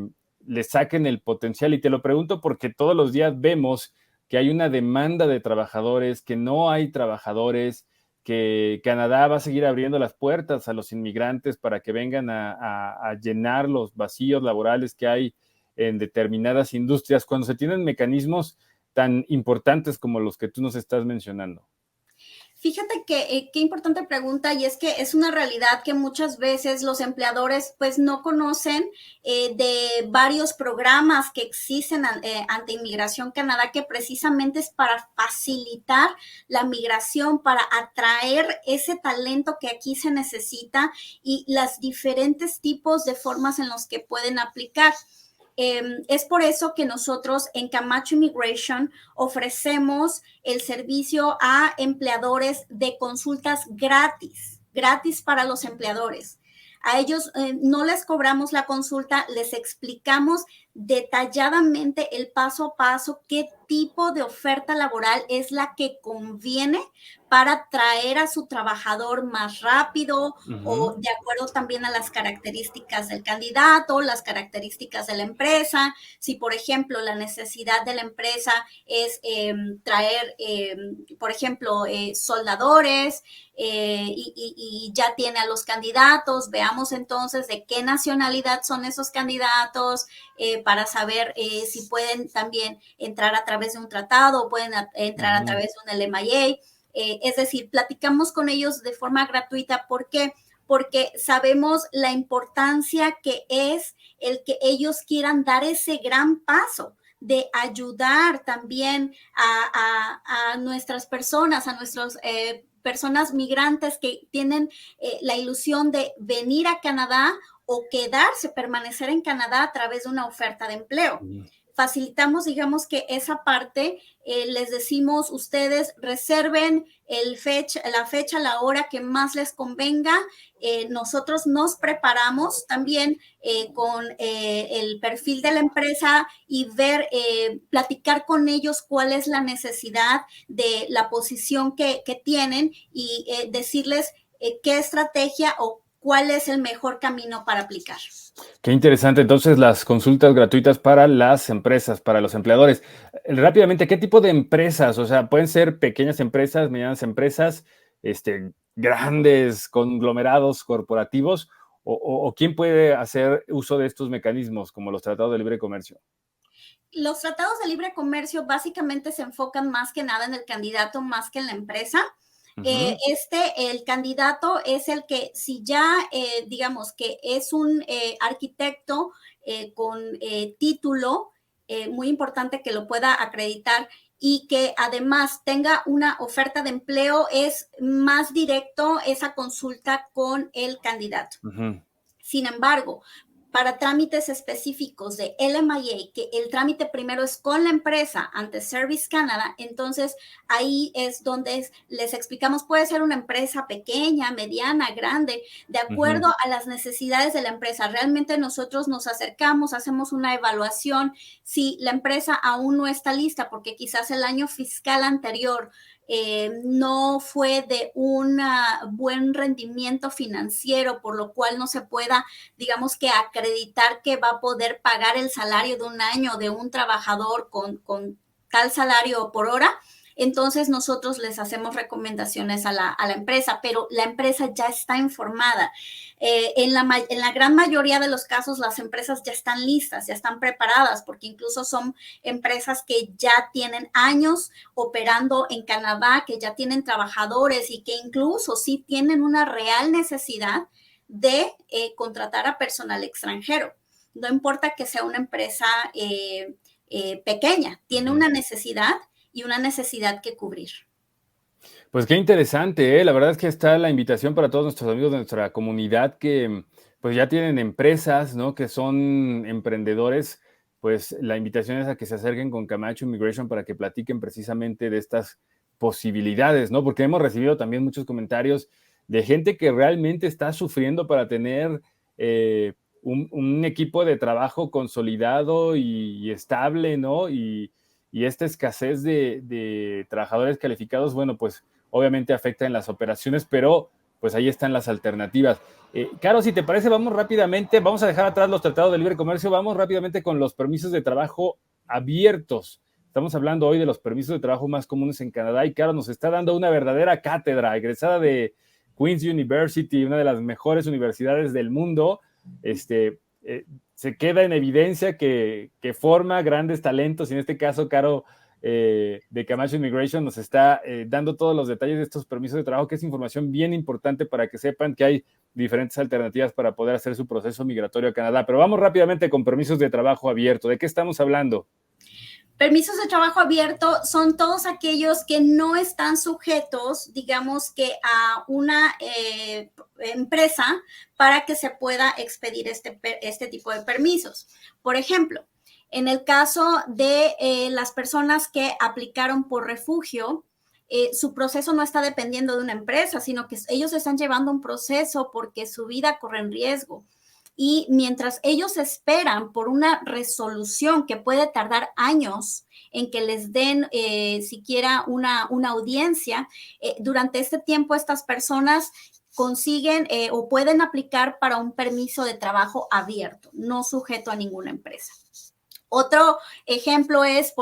le saquen el potencial? Y te lo pregunto porque todos los días vemos que hay una demanda de trabajadores, que no hay trabajadores, que Canadá va a seguir abriendo las puertas a los inmigrantes para que vengan a llenar los vacíos laborales que hay en determinadas industrias, cuando se tienen mecanismos tan importantes como los que tú nos estás mencionando. Fíjate que qué importante pregunta, y es que es una realidad que muchas veces los empleadores pues no conocen de varios programas que existen ante Inmigración Canadá, que precisamente es para facilitar la migración, para atraer ese talento que aquí se necesita, y las diferentes tipos de formas en los que pueden aplicar. Es por eso que nosotros en Camacho Immigration ofrecemos el servicio a empleadores de consultas gratis para los empleadores. A ellos no les cobramos la consulta, les explicamos detalladamente el paso a paso qué tipo de oferta laboral es la que conviene para traer a su trabajador más rápido, o de acuerdo también a las características del candidato, las características de la empresa. Si, por ejemplo, la necesidad de la empresa es traer, por ejemplo, soldadores, y ya tiene a los candidatos, veamos entonces de qué nacionalidad son esos candidatos, para saber si pueden también entrar a través de un tratado, o pueden entrar a través de un LMIA. Es decir, platicamos con ellos de forma gratuita. ¿Por qué? Porque sabemos la importancia que es el que ellos quieran dar ese gran paso de ayudar también a nuestras personas, a nuestros personas migrantes que tienen la ilusión de venir a Canadá o quedarse, permanecer en Canadá a través de una oferta de empleo. Facilitamos, digamos, que esa parte, les decimos, ustedes reserven la fecha, la hora que más les convenga. Nosotros nos preparamos también con el perfil de la empresa, y platicar con ellos cuál es la necesidad de la posición que tienen, y decirles qué estrategia o cuál es el mejor camino para aplicar. Qué interesante. Entonces, las consultas gratuitas para las empresas, para los empleadores. Rápidamente, ¿qué tipo de empresas? O sea, pueden ser pequeñas empresas, medianas empresas, grandes conglomerados corporativos, o quién puede hacer uso de estos mecanismos, como los tratados de libre comercio. Los tratados de libre comercio básicamente se enfocan más que nada en el candidato, más que en la empresa. Ujú, El candidato es el que, si ya, digamos que es un arquitecto con título, muy importante que lo pueda acreditar y que además tenga una oferta de empleo, es más directo esa consulta con el candidato. ujú. Sin embargo, para trámites específicos de LMIA, que el trámite primero es con la empresa ante Service Canada, entonces ahí es donde les explicamos, puede ser una empresa pequeña, mediana, grande, de Ujú. acuerdo a las necesidades de la empresa. Realmente nosotros nos acercamos, hacemos una evaluación si la empresa aún no está lista, porque quizás el año fiscal anterior no fue de un buen rendimiento financiero, por lo cual no se pueda, digamos que acreditar que va a poder pagar el salario de un año de un trabajador con tal salario por hora. Entonces nosotros les hacemos recomendaciones a la empresa, pero la empresa ya está informada. En la gran mayoría de los casos las empresas ya están listas, ya están preparadas, porque incluso son empresas que ya tienen años operando en Canadá, que ya tienen trabajadores y que incluso sí tienen una real necesidad de contratar a personal extranjero. No importa que sea una empresa pequeña, tiene Ujú. una necesidad y una necesidad que cubrir. Pues qué interesante, ¿eh? La verdad es que está la invitación para todos nuestros amigos de nuestra comunidad que pues ya tienen empresas, ¿no? Que son emprendedores. Pues la invitación es a que se acerquen con Camacho Immigration para que platiquen precisamente de estas posibilidades, ¿no? Porque hemos recibido también muchos comentarios de gente que realmente está sufriendo para tener un equipo de trabajo consolidado y estable, ¿no? Y esta escasez de trabajadores calificados, bueno, pues obviamente afecta en las operaciones, pero pues ahí están las alternativas. Caro, si te parece, vamos rápidamente, vamos a dejar atrás los tratados de libre comercio, vamos rápidamente con los permisos de trabajo abiertos. Estamos hablando hoy de los permisos de trabajo más comunes en Canadá y Caro nos está dando una verdadera cátedra, egresada de Queen's University, una de las mejores universidades del mundo. Se queda en evidencia que forma grandes talentos y en este caso, Caro, de Camacho Immigration nos está dando todos los detalles de estos permisos de trabajo, que es información bien importante para que sepan que hay diferentes alternativas para poder hacer su proceso migratorio a Canadá. Pero vamos rápidamente con permisos de trabajo abierto. ¿De qué estamos hablando? Permisos de trabajo abierto son todos aquellos que no están sujetos, digamos que a una empresa para que se pueda expedir este tipo de permisos. Por ejemplo, en el caso de las personas que aplicaron por refugio, su proceso no está dependiendo de una empresa, sino que ellos están llevando un proceso porque su vida corre en riesgo. Y mientras ellos esperan por una resolución que puede tardar años en que les den siquiera una audiencia, durante este tiempo estas personas consiguen o pueden aplicar para un permiso de trabajo abierto, no sujeto a ninguna empresa. Otro ejemplo es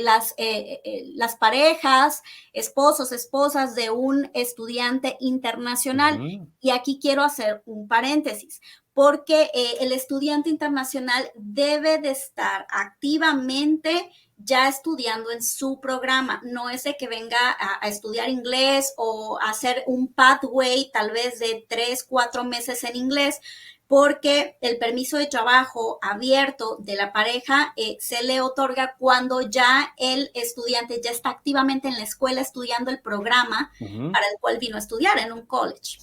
las parejas, esposos, esposas de un estudiante internacional. Ujú. Y aquí quiero hacer un paréntesis, porque el estudiante internacional debe de estar activamente ya estudiando en su programa. No es de que venga a estudiar inglés o hacer un pathway tal vez de 3, 4 meses en inglés, porque el permiso de trabajo abierto de la pareja se le otorga cuando ya el estudiante ya está activamente en la escuela estudiando el programa Uh-huh. para el cual vino a estudiar en un college.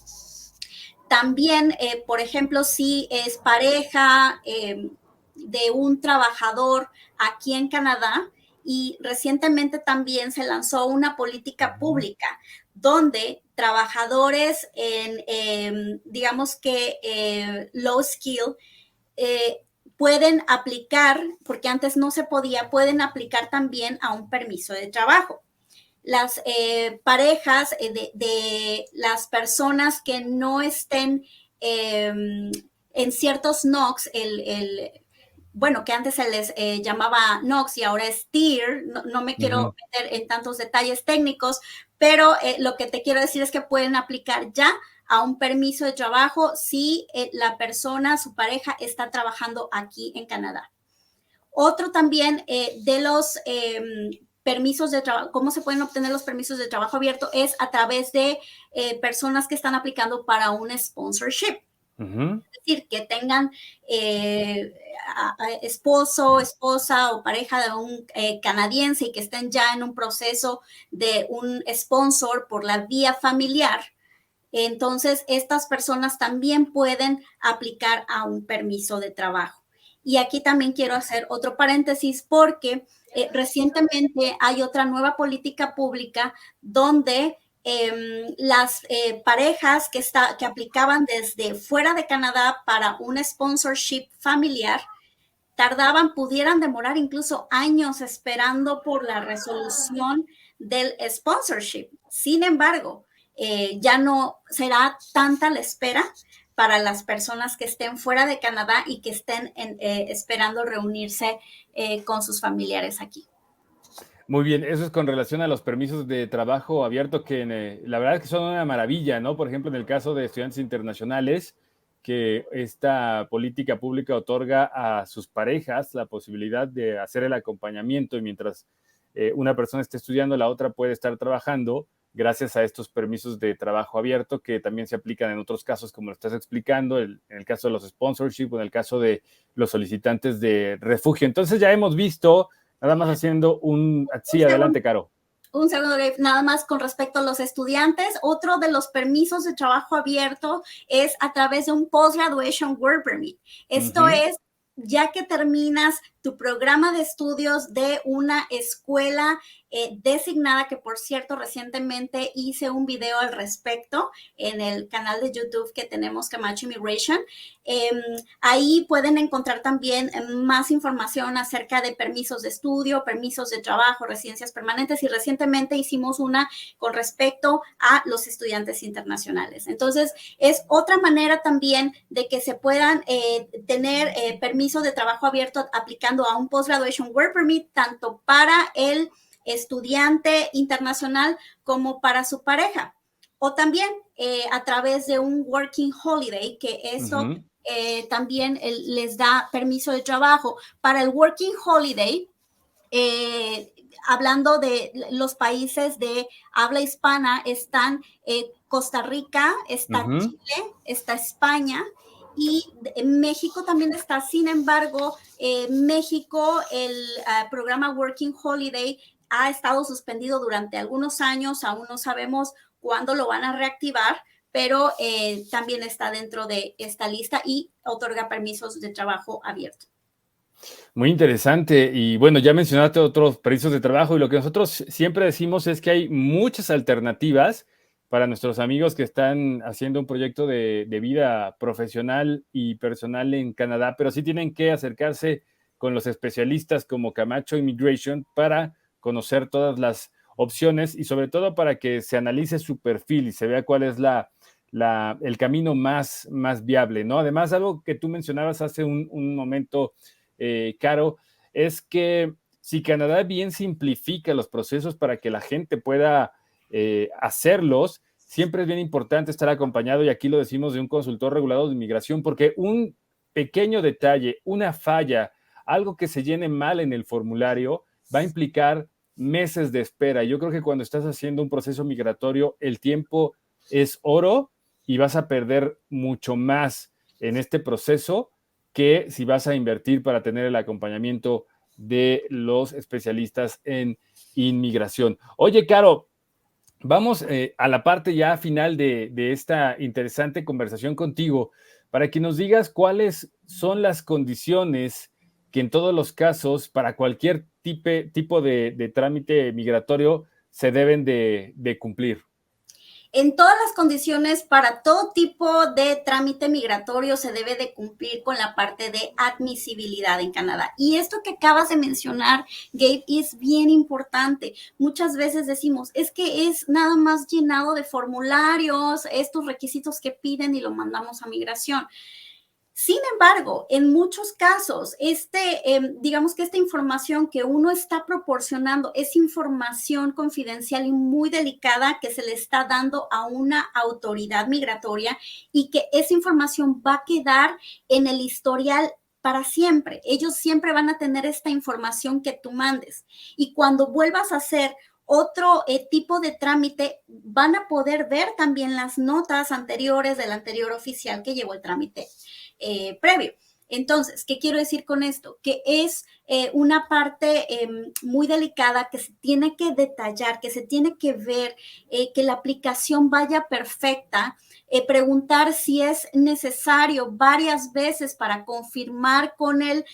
También, por ejemplo, si es pareja de un trabajador aquí en Canadá, y recientemente también se lanzó una política pública donde trabajadores digamos que low skill, eh, pueden aplicar, porque antes no se podía, pueden aplicar también a un permiso de trabajo. Las parejas de las personas que no estén en ciertos NOCs, bueno, que antes se les llamaba NOCs y ahora es TIR, no me quiero meter en tantos detalles técnicos, pero lo que te quiero decir es que pueden aplicar ya a un permiso de trabajo si la persona, su pareja, está trabajando aquí en Canadá. Otro también de los permisos de trabajo, cómo se pueden obtener los permisos de trabajo abierto es a través de personas que están aplicando para un sponsorship. Es decir, que tengan esposo, esposa o pareja de un canadiense y que estén ya en un proceso de un sponsor por la vía familiar. Entonces, estas personas también pueden aplicar a un permiso de trabajo. Y aquí también quiero hacer otro paréntesis porque recientemente hay otra nueva política pública donde las parejas que aplicaban desde fuera de Canadá para un sponsorship familiar pudieran demorar incluso años esperando por la resolución del sponsorship. Sin embargo, ya no será tanta la espera para las personas que estén fuera de Canadá y que estén esperando reunirse con sus familiares aquí. Muy bien, eso es con relación a los permisos de trabajo abierto que la verdad es que son una maravilla, ¿no? Por ejemplo, en el caso de estudiantes internacionales, que esta política pública otorga a sus parejas la posibilidad de hacer el acompañamiento y mientras una persona esté estudiando, la otra puede estar trabajando gracias a estos permisos de trabajo abierto que también se aplican en otros casos, como lo estás explicando, en el caso de los sponsorship o en el caso de los solicitantes de refugio. Entonces ya hemos visto, nada más haciendo Sí, adelante, Caro. Un segundo, Gabe, nada más con respecto a los estudiantes. Otro de los permisos de trabajo abierto es a través de un Post-Graduation Work Permit. Esto es, ya que terminas tu programa de estudios de una escuela designada, que por cierto recientemente hice un video al respecto en el canal de YouTube que tenemos, Camacho Immigration. Ahí pueden encontrar también más información acerca de permisos de estudio, permisos de trabajo, residencias permanentes, y recientemente hicimos una con respecto a los estudiantes internacionales. Entonces, es otra manera también de que se puedan tener permiso de trabajo abierto aplicando a un Post-Graduation Work Permit, tanto para el estudiante internacional como para su pareja. O también a través de un Working Holiday, que eso también les da permiso de trabajo. Para el Working Holiday, hablando de los países de habla hispana, están Costa Rica, está Chile, está España, y México también está. Sin embargo, México, el programa Working Holiday ha estado suspendido durante algunos años, aún no sabemos cuándo lo van a reactivar, pero también está dentro de esta lista y otorga permisos de trabajo abierto. Muy interesante. Y bueno, ya mencionaste otros permisos de trabajo y lo que nosotros siempre decimos es que hay muchas alternativas para nuestros amigos que están haciendo un proyecto de vida profesional y personal en Canadá, pero sí tienen que acercarse con los especialistas como Camacho Immigration para conocer todas las opciones y sobre todo para que se analice su perfil y se vea cuál es el camino más viable, ¿no? Además, algo que tú mencionabas hace un momento, Caro, es que si Canadá bien simplifica los procesos para que la gente pueda hacerlos, siempre es bien importante estar acompañado, y aquí lo decimos, de un consultor regulado de inmigración, porque un pequeño detalle, una falla, algo que se llene mal en el formulario, va a implicar meses de espera. Yo creo que cuando estás haciendo un proceso migratorio, el tiempo es oro y vas a perder mucho más en este proceso que si vas a invertir para tener el acompañamiento de los especialistas en inmigración. Oye, Caro, vamos a la parte ya final de esta interesante conversación contigo para que nos digas cuáles son las condiciones que en todos los casos, para cualquier tipo de trámite migratorio, se deben de cumplir. En todas las condiciones, para todo tipo de trámite migratorio se debe de cumplir con la parte de admisibilidad en Canadá. Y esto que acabas de mencionar, Gabe, es bien importante. Muchas veces decimos, es que es nada más llenado de formularios, estos requisitos que piden y lo mandamos a migración. Sin embargo, en muchos casos, digamos que esta información que uno está proporcionando es información confidencial y muy delicada que se le está dando a una autoridad migratoria y que esa información va a quedar en el historial para siempre. Ellos siempre van a tener esta información que tú mandes. Y cuando vuelvas a hacer otro tipo de trámite, van a poder ver también las notas anteriores del anterior oficial que llevó el trámite previo. Entonces, ¿qué quiero decir con esto? Que es una parte muy delicada que se tiene que detallar, que se tiene que ver, que la aplicación vaya perfecta, preguntar si es necesario varias veces para confirmar con el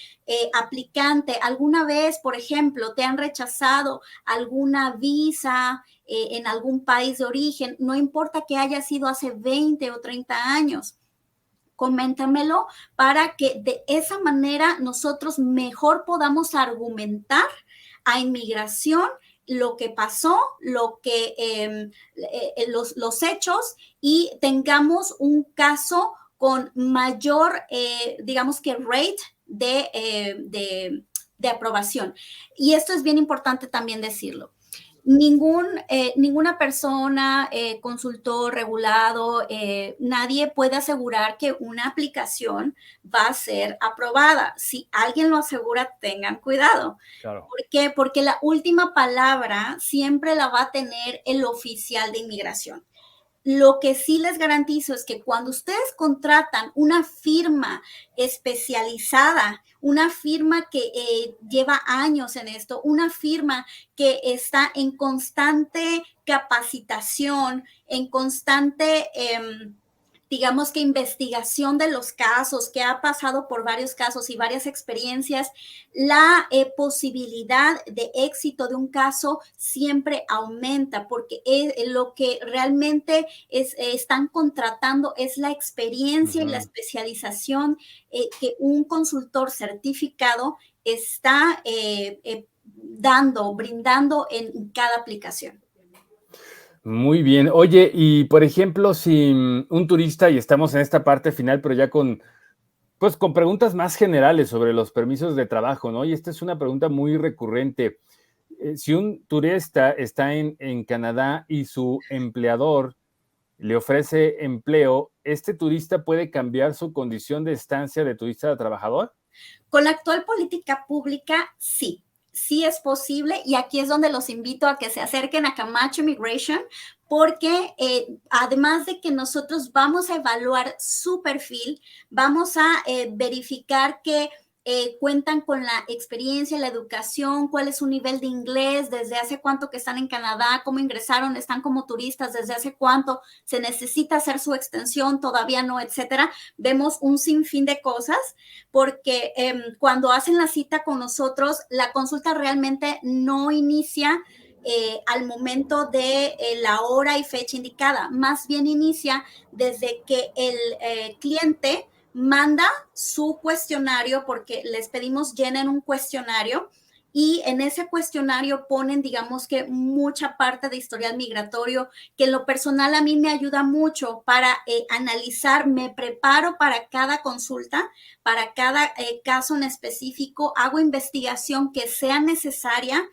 aplicante. ¿Alguna vez, por ejemplo, te han rechazado alguna visa en algún país de origen? No importa que haya sido hace 20 o 30 años. Coméntamelo para que de esa manera nosotros mejor podamos argumentar a inmigración lo que pasó, los hechos y tengamos un caso con mayor, digamos que rate de aprobación. Y esto es bien importante también decirlo. Ninguna persona, consultor, regulado, nadie puede asegurar que una aplicación va a ser aprobada. Si alguien lo asegura, tengan cuidado. Claro. ¿Por qué? Porque la última palabra siempre la va a tener el oficial de inmigración. Lo que sí les garantizo es que cuando ustedes contratan una firma especializada, una firma que lleva años en esto, una firma que está en constante capacitación, en constante, digamos que investigación de los casos, que ha pasado por varios casos y varias experiencias, la posibilidad de éxito de un caso siempre aumenta porque lo que realmente están contratando es la experiencia y la especialización que un consultor certificado está brindando en cada aplicación. Muy bien. Oye, y por ejemplo, si un turista, y estamos en esta parte final, pero ya pues con preguntas más generales sobre los permisos de trabajo, ¿no? Y esta es una pregunta muy recurrente. Si un turista está en Canadá y su empleador le ofrece empleo, ¿este turista puede cambiar su condición de estancia de turista a trabajador? Con la actual política pública, sí. Sí es posible y aquí es donde los invito a que se acerquen a Camacho Immigration porque además de que nosotros vamos a evaluar su perfil, vamos a verificar que cuentan con la experiencia, la educación, cuál es su nivel de inglés, desde hace cuánto que están en Canadá, cómo ingresaron, están como turistas, desde hace cuánto se necesita hacer su extensión, todavía no, etcétera. Vemos un sinfín de cosas porque cuando hacen la cita con nosotros, la consulta realmente no inicia al momento de la hora y fecha indicada, más bien inicia desde que el cliente manda su cuestionario porque les pedimos llenen un cuestionario y en ese cuestionario ponen, digamos que mucha parte de historial migratorio, que en lo personal a mí me ayuda mucho para analizar, me preparo para cada consulta, para cada caso en específico, hago investigación que sea necesaria,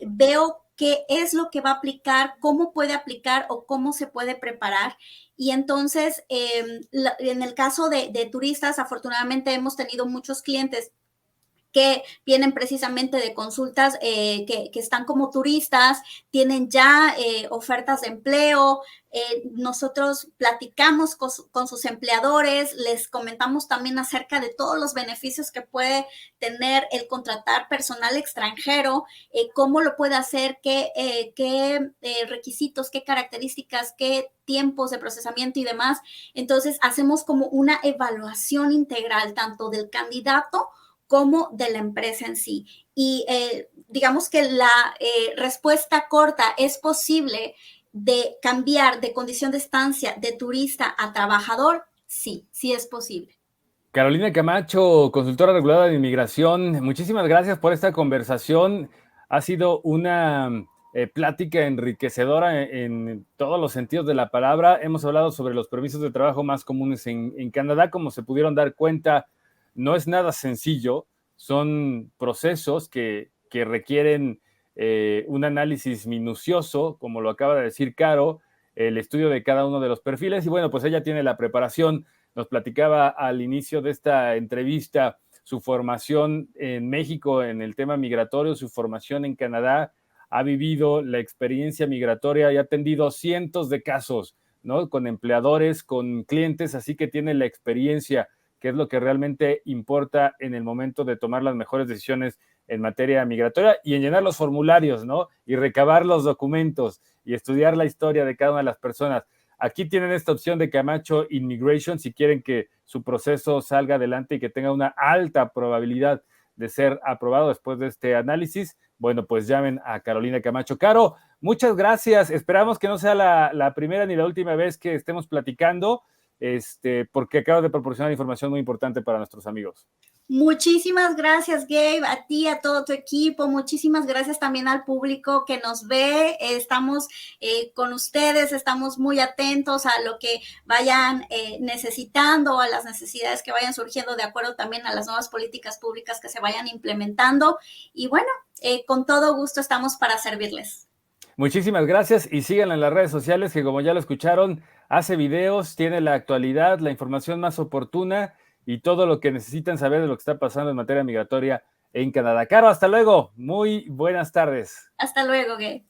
veo qué es lo que va a aplicar, cómo puede aplicar o cómo se puede preparar. Y entonces, en el caso de turistas, afortunadamente hemos tenido muchos clientes que vienen precisamente de consultas que están como turistas, tienen ya ofertas de empleo. Nosotros platicamos con sus empleadores, les comentamos también acerca de todos los beneficios que puede tener el contratar personal extranjero, cómo lo puede hacer, qué requisitos, qué características, qué tiempos de procesamiento y demás. Entonces, hacemos como una evaluación integral tanto del candidato como de la empresa en sí. Y digamos que la respuesta corta es posible de cambiar de condición de estancia de turista a trabajador, sí, sí es posible. Carolina Camacho, consultora regulada de inmigración, muchísimas gracias por esta conversación. Ha sido una plática enriquecedora en todos los sentidos de la palabra. Hemos hablado sobre los permisos de trabajo más comunes en Canadá. Como se pudieron dar cuenta, no es nada sencillo. Son procesos que requieren un análisis minucioso, como lo acaba de decir Caro, el estudio de cada uno de los perfiles. Y bueno, pues ella tiene la preparación. Nos platicaba al inicio de esta entrevista su formación en México en el tema migratorio, su formación en Canadá, ha vivido la experiencia migratoria y ha atendido cientos de casos, ¿no? Con empleadores, con clientes, así que tiene la experiencia, que es lo que realmente importa en el momento de tomar las mejores decisiones en materia migratoria y en llenar los formularios, ¿no? Y recabar los documentos y estudiar la historia de cada una de las personas. Aquí tienen esta opción de Camacho Immigration si quieren que su proceso salga adelante y que tenga una alta probabilidad de ser aprobado después de este análisis. Bueno, pues llamen a Carolina Camacho. Caro, muchas gracias. Esperamos que no sea la primera ni la última vez que estemos platicando, porque acabas de proporcionar información muy importante para nuestros amigos. Muchísimas gracias, Gabe, a ti, a todo tu equipo. Muchísimas gracias también al público que nos ve. Estamos con ustedes, estamos muy atentos a lo que vayan necesitando, a las necesidades que vayan surgiendo, de acuerdo también a las nuevas políticas públicas que se vayan implementando. Y bueno, con todo gusto estamos para servirles. Muchísimas gracias y síganla en las redes sociales que, como ya lo escucharon, hace videos, tiene la actualidad, la información más oportuna y todo lo que necesitan saber de lo que está pasando en materia migratoria en Canadá. Caro, hasta luego. Muy buenas tardes. Hasta luego, Gabe.